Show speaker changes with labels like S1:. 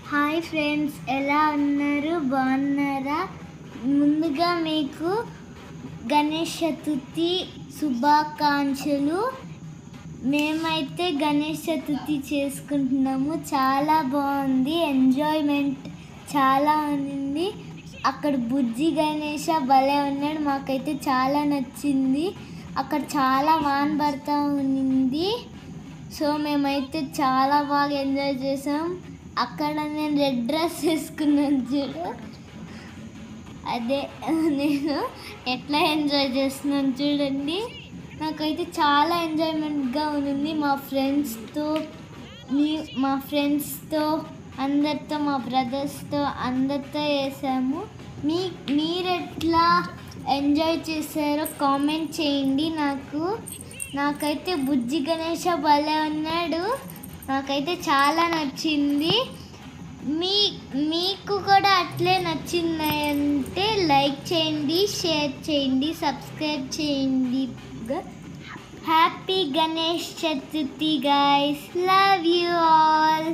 S1: Hi friends, ఎలా ఉన్నారు? బాగున్నారా? ముందుగా మీకు గణేష్ చతుర్థి శుభాకాంక్షలు. మేమైతే గణేష్ చతుర్థి చేసుకుంటున్నాము. చాలా బాగుంది, ఎంజాయ్మెంట్ చాలా ఉంది. అక్కడ బుజ్జి గణేష భలే ఉన్నాడు, మాకైతే చాలా నచ్చింది. అక్కడ చాలా వాన పడుతూ ఉంది. సో మేమైతే చాలా బాగా ఎంజాయ్ చేసాం. అక్కడ నేను రెడ్ డ్రెస్ వేసుకున్నాను చూడు, అదే నేను ఎట్లా ఎంజాయ్ చేస్తున్నాను చూడండి. నాకైతే చాలా ఎంజాయ్మెంట్గా ఉంది. మా ఫ్రెండ్స్తో అందరితో, మా బ్రదర్స్తో అందరితో వేసాము. మీరు ఎట్లా ఎంజాయ్ చేశారో కామెంట్ చేయండి. నాకైతే బుజ్జి గణేష భలే ఉన్నాడు, నాకైతే చాలా నచ్చింది. మీకు కూడా అట్లే నచ్చిందంటే లైక్ చేయండి, షేర్ చేయండి, సబ్స్క్రైబ్ చేయండి. Happy Ganesh Chaturthi guys, love you all.